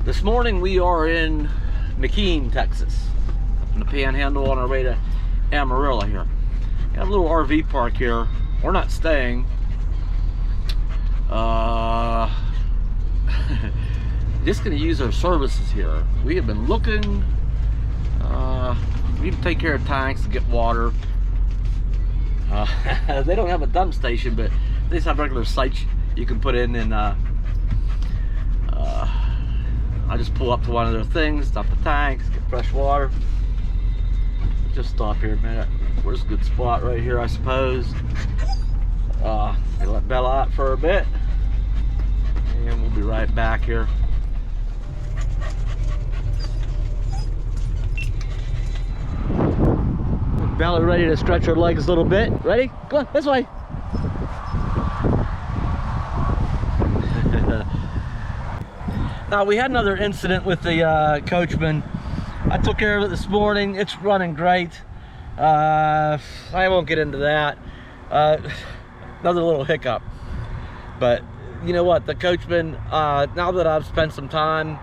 This morning we are in McKean, Texas, up in the Panhandle on our way to Amarillo here. Got a little RV park here. We're not staying. Just gonna use our services here. We have been looking. We need to take care of tanks to get water. They don't have a dump station, but they just have regular sites you can put in, and I just pull up to one of their things, dump the tanks, get fresh water. Just stop here a minute. Where's a good spot? Right here, I suppose. Gonna let Bella out for a bit, and we'll be right back here. Bella ready to stretch her legs a little bit. Ready? Go on, this way. Now, we had another incident with the Coachman. I took care of it this morning. It's running great. I won't get into that. Another little hiccup. But you know what? The Coachman, now that I've spent some time,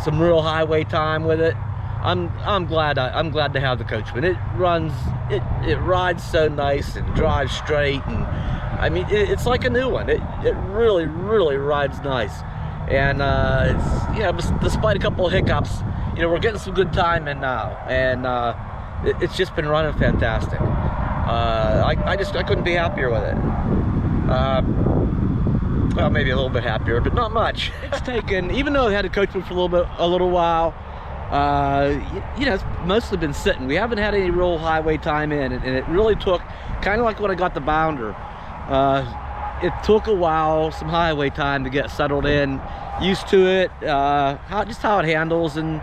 some real highway time with it, I'm glad to have the Coachman. It runs, it rides so nice and drives straight, and I mean it's like a new one. It really rides nice, and it's, you know, despite a couple of hiccups, you know, we're getting some good time in now, and it's just been running fantastic. I couldn't be happier with it. Well, maybe a little bit happier, but not much. It's taken, even though I had a Coachman for a little while. You know, it's mostly been sitting. We haven't had any real highway time in, and it really took, kind of like when I got the Bounder, it took a while, some highway time to get settled in, used to it, just how it handles, and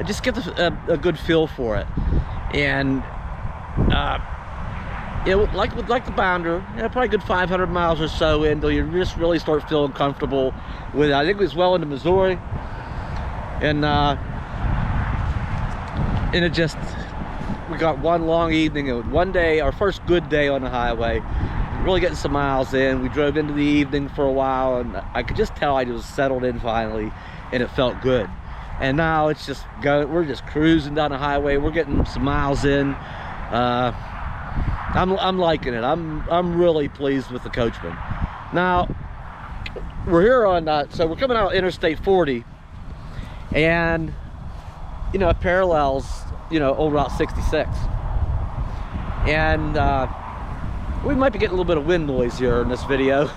just get a good feel for it. And you know, like the Bounder, you know, probably a good 500 miles or so in until you just really start feeling comfortable with it. I think it was well into Missouri, and it just, we got one long evening, and one day, our first good day on the highway, really getting some miles in. We drove into the evening for a while, and I could just tell I was settled in finally, and it felt good. And now it's just we're just cruising down the highway. We're getting some miles in. I'm liking it. I'm really pleased with the Coachman. Now we're here on so we're coming out Interstate 40, and you know, it parallels, you know, old Route 66, and we might be getting a little bit of wind noise here in this video.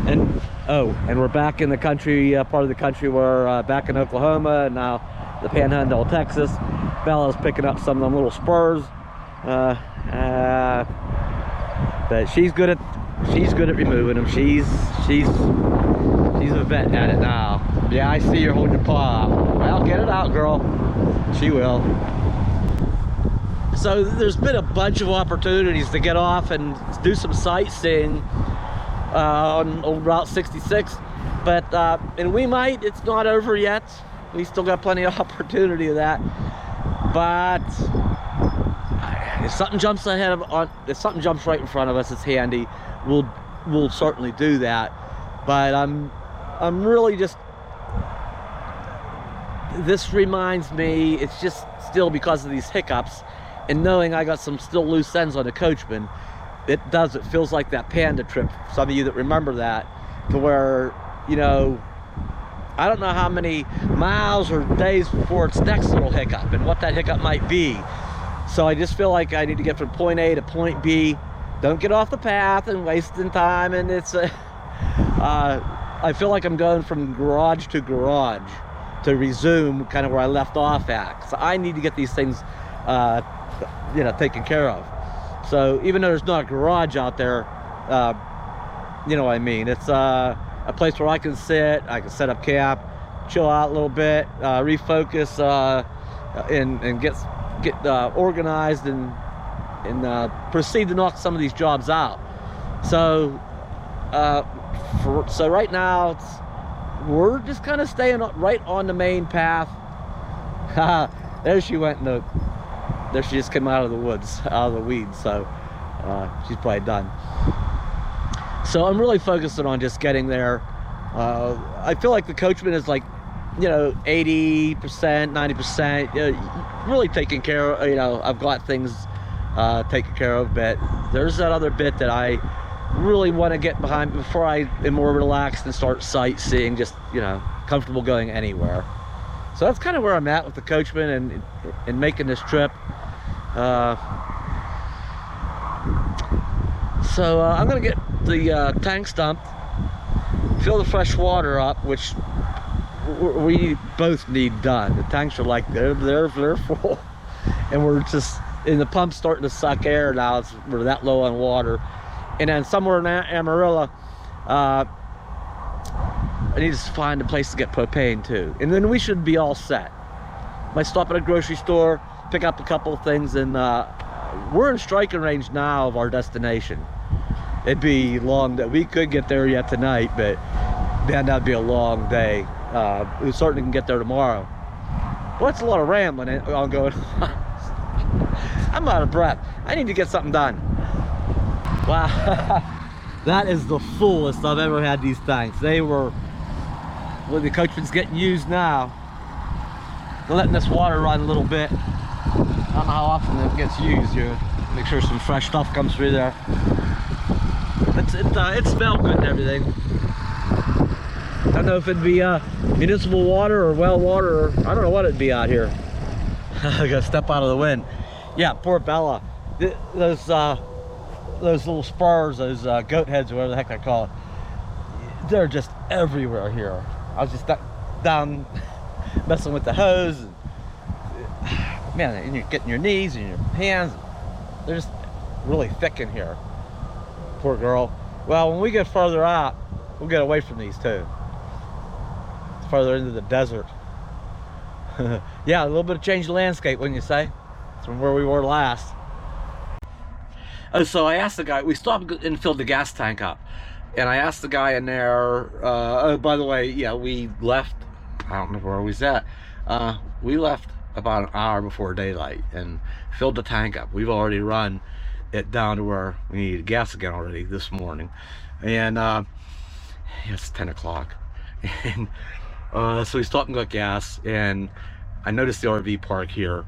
And we're back in the country, part of the country. We're back in Oklahoma, and now the Panhandle, Texas. Bella's picking up some of them little spurs, but she's good at removing them. She's a vet at it now. Yeah, I see you're holding your paw out. Well, get it out, girl. She will. So there's been a bunch of opportunities to get off and do some sightseeing on old Route 66, but and we might. It's not over yet. We still got plenty of opportunity of that. But if something jumps if something jumps right in front of us, it's handy. We'll certainly do that. But I'm really just, this reminds me, it's just still because of these hiccups, and knowing I got some still loose ends on the Coachman, it feels like that Panda trip, some of you that remember that, to where, you know, I don't know how many miles or days before its next little hiccup and what that hiccup might be. So I just feel like I need to get from point A to point B. Don't get off the path and wasting time, and it's I feel like I'm going from garage to garage to resume kind of where I left off at. So I need to get these things, you know, taken care of. So even though there's not a garage out there, you know what I mean. It's a place where I can sit, I can set up camp, chill out a little bit, refocus, and get organized and proceed to knock some of these jobs out. So so right now we're just kind of staying right on the main path. There she went. There she just came out of the woods, out of the weeds. So she's probably done. So I'm really focusing on just getting there. I feel like the Coachman is like, you know, 80%, 90%, really taken care of. You know, I've got things taken care of, but there's that other bit that I really want to get behind before I am more relaxed and start sightseeing, just, you know, comfortable going anywhere. So that's kind of where I'm at with the Coachman and making this trip. So I'm gonna get the tanks dumped, fill the fresh water up, which we both need done. The tanks are like they're full, and we're just, and the pump's starting to suck air now. We're that low on water. And then somewhere in Amarillo, I need to find a place to get propane too, and then we should be all set. Might stop at a grocery store, pick up a couple of things, and we're in striking range now of our destination. It'd be long that we could get there yet tonight, but man, that'd be a long day. We certainly can get there tomorrow. Well, that's a lot of rambling on going on. I'm out of breath. I need to get something done. Wow, that is the fullest I've ever had these tanks. They were, well, the Coachman's getting used now. They're letting this water run a little bit. I don't know how often it gets used here. Make sure some fresh stuff comes through there. It smells good and everything. I don't know if it'd be municipal water or well water, or I don't know what it'd be out here. I gotta step out of the wind. Yeah, poor Bella. Those little spurs, those goat heads, or whatever the heck I call it, they're just everywhere here. I was just down messing with the hose. And, man, and you're getting your knees and your hands. They're just really thick in here. Poor girl. Well, when we get further out, we'll get away from these too. Further into the desert. Yeah, a little bit of change of landscape, wouldn't you say? From where we were last. Oh, so I asked the guy, we stopped and filled the gas tank up. And I asked the guy in there, oh, by the way, yeah, we left, I don't know where we was at. We left about an hour before daylight and filled the tank up. We've already run it down to where we needed gas again already this morning. And it's 10 o'clock. And so we stopped and got gas, and I noticed the RV park here.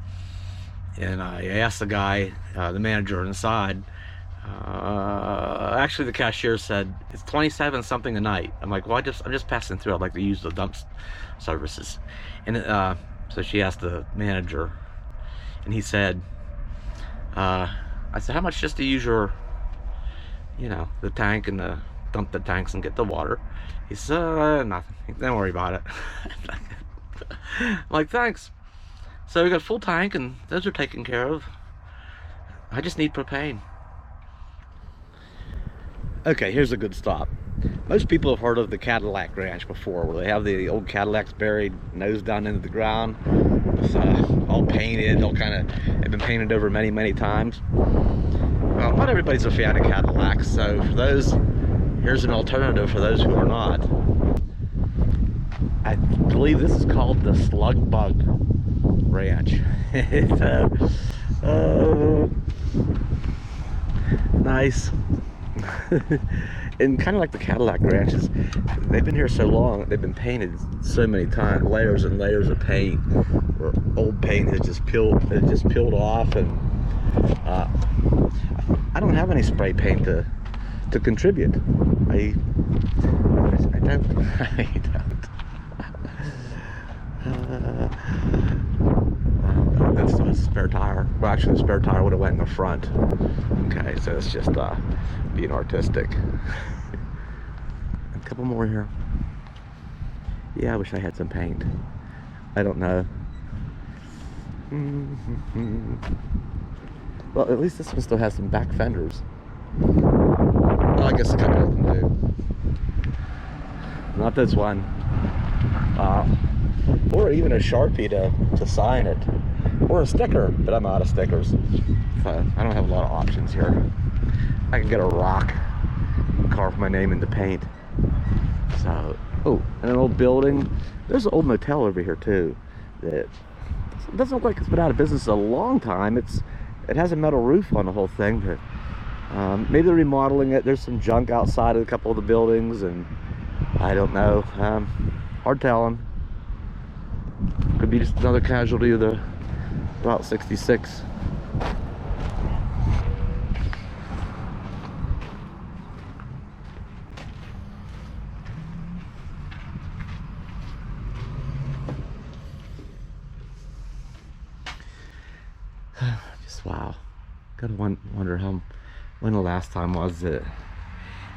And I asked the guy, the manager inside, actually the cashier said it's 27 something a night. I'm like, well, I'm just passing through. I'd like to use the dump services. And so she asked the manager, and he said, I said, how much just to use your, you know, the tank and dump the tanks and get the water? He said, nothing, don't worry about it. I'm like, thanks. So we got a full tank, and those are taken care of. I just need propane. Okay, here's a good stop. Most people have heard of the Cadillac Ranch before, where they have the old Cadillacs buried nose down into the ground. It's all painted, all kind of, they've been painted over many, many times. Well, not everybody's a fan of Cadillacs, so for those, here's an alternative for those who are not. I believe this is called the Slug Bug Ranch. Nice. And kind of like the Cadillac ranches, they've been here so long, they've been painted so many times, layers and layers of paint, where old paint has just peeled off, and I don't have any spray paint to contribute. I don't. That's a spare tire. Well, actually, the spare tire would have went in the front. Okay, so it's just being artistic. A couple more here. Yeah, I wish I had some paint. I don't know. Well, at least this one still has some back fenders. Well, I guess a couple of them do. Not this one. Or even a Sharpie to sign it. Or a sticker, but I'm out of stickers. So I don't have a lot of options here. I can get a rock and carve my name in the paint. So, oh, and an old building. There's an old motel over here too. That doesn't look like it's been out of business a long time. It has a metal roof on the whole thing, but Maybe they're remodeling it. There's some junk outside of a couple of the buildings, and I don't know. Hard telling. Could be just another casualty of the Route 66. Just wow. Gotta wonder when the last time was that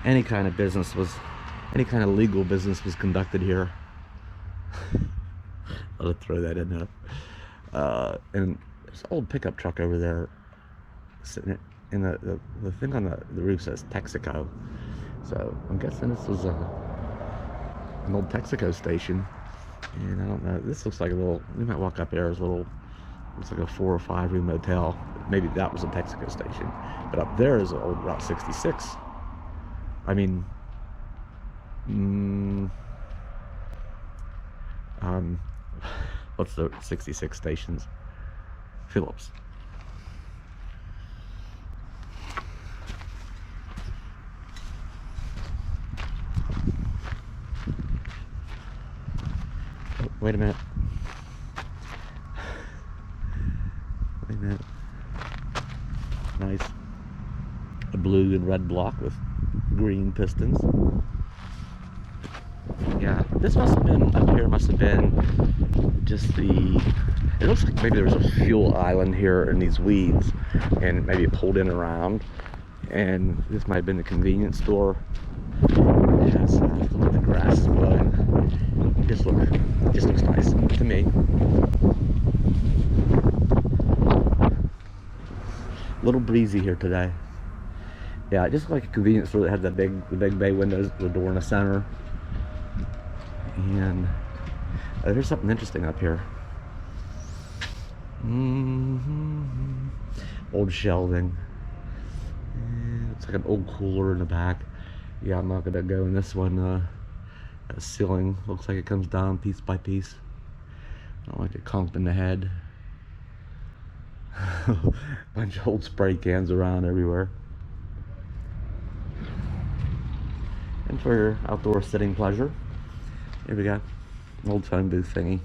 any kind of legal business was conducted here. I'll throw that in there. And there's an old pickup truck over there sitting in the thing on the roof says Texaco. So I'm guessing this was an old Texaco station. And I don't know, this looks like a little, we might walk up there as a little, looks like a 4 or 5 room motel. Maybe that was a Texaco station. But up there is an old Route 66. I mean, what's the 66 stations? Phillips. Oh, wait a minute. Wait a minute. Nice. A blue and red block with green pistons. Yeah, this must have been, up here must have been just it looks like maybe there was a fuel island here in these weeds, and maybe it pulled in around, and this might have been the convenience store. Yeah, so look at the grass is blowing. It just looks nice to me. A little breezy here today. Yeah, just like a convenience store that had the big bay windows, the door in the center. And there's something interesting up here. Old shelving. It's like an old cooler in the back. Yeah, I'm not gonna go in this one. That ceiling looks like it comes down piece by piece. I don't like it conked in the head. Bunch of old spray cans around everywhere. And for your outdoor sitting pleasure, here we go, an old phone booth thingy.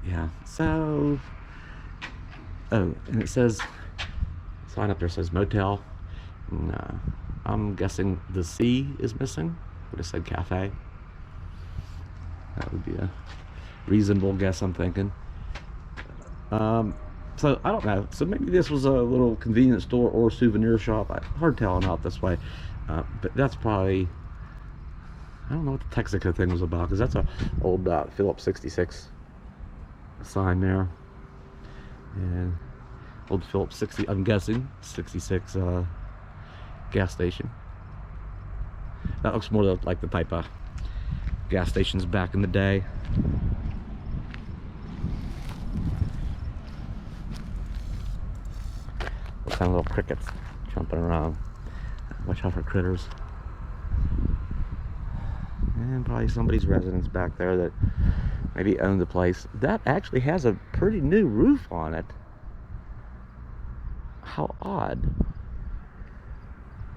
Yeah, so, oh, and it says, sign up there says motel. No, I'm guessing the C is missing. Would have said cafe. That would be a reasonable guess, I'm thinking. So I don't know, so maybe this was a little convenience store or souvenir shop. Hard telling out this way, but that's probably, I don't know what the Texaco thing was about, because that's a old Phillips 66 sign there, and old Phillips 60, I'm guessing 66 gas station. That looks more like the type of gas stations back in the day. Kind of little crickets jumping around. Watch out for critters. And probably somebody's residence back there that maybe owned the place. That actually has a pretty new roof on it. How odd.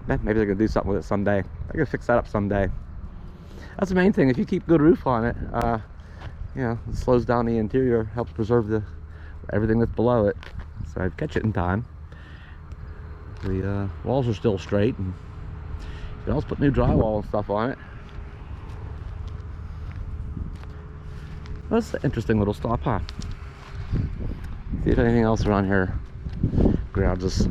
Maybe they're gonna do something with it someday. They're gonna fix that up someday. That's the main thing. If you keep good roof on it, you know, it slows down the interior, helps preserve everything that's below it. So I'd catch it in time. The walls are still straight, and you can also put new drywall and stuff on it. That's an interesting little stop, huh? See if anything else around here grabs us.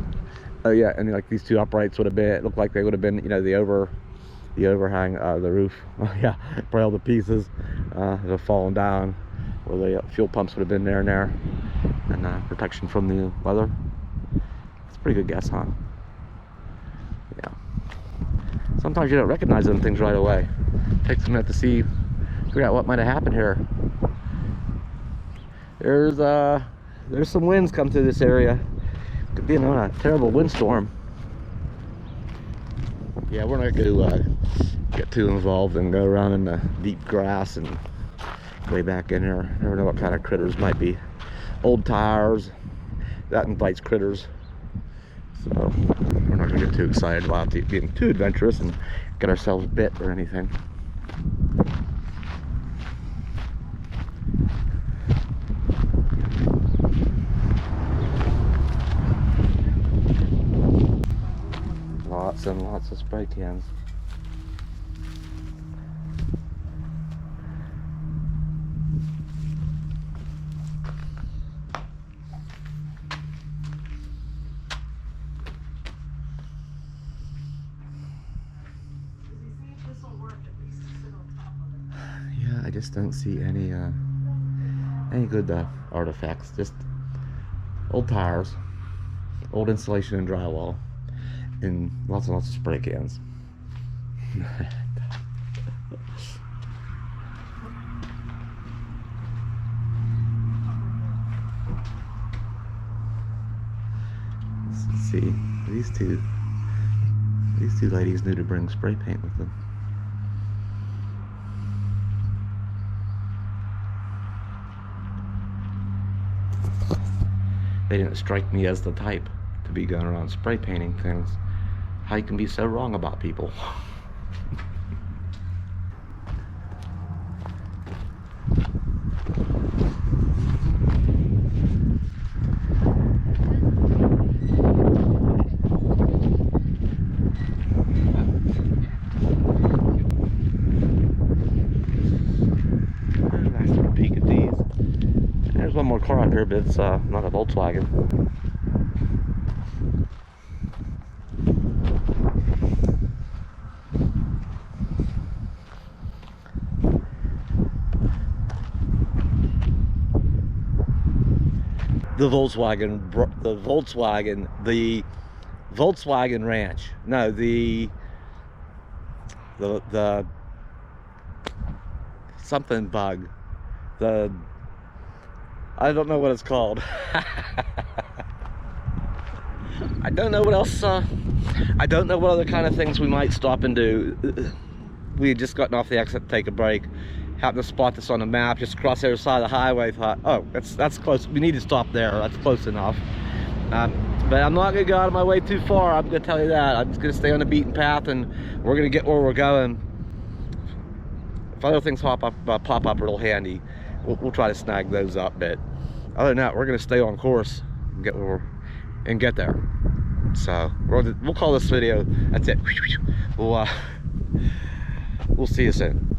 Oh yeah, and like these two uprights would have been, it looked like they would have been, you know, the overhang of the roof. Oh yeah, probably all the pieces that have fallen down, where the fuel pumps would have been there and there, and protection from the weather. Pretty good guess, huh? Yeah. Sometimes you don't recognize them things right away. It takes a minute to figure out what might have happened here. There's some winds come through this area. Could be on a terrible windstorm. Yeah, we're not going to get too involved and go around in the deep grass and way back in here. Never know what kind of critters might be. Old tires. that invites critters. So we're not gonna get too excited about it being too adventurous and get ourselves bit or anything. Lots and lots of spray cans. Yeah, I just don't see any good artifacts. Just old tires, old insulation and drywall, and lots of spray cans. Let's see, these two ladies knew to bring spray paint with them. They didn't strike me as the type to be going around spray painting things. How you can be so wrong about people. Nice little peek at these. There's one more car out here, but it's not a Volkswagen. The Volkswagen Ranch. No, the something bug. I don't know what it's called. I don't know what else. I don't know what other kind of things we might stop and do. We had just gotten off the exit to take a break. Happened to spot this on the map, just across the other side of the highway. Thought, oh, that's close. We need to stop there. That's close enough. But I'm not gonna go out of my way too far. I'm gonna tell you that. I'm just gonna stay on the beaten path, and we're gonna get where we're going. If other things pop up real handy, we'll try to snag those up. But other than that, we're gonna stay on course and get there. So we'll call this video. That's it. We'll see you soon.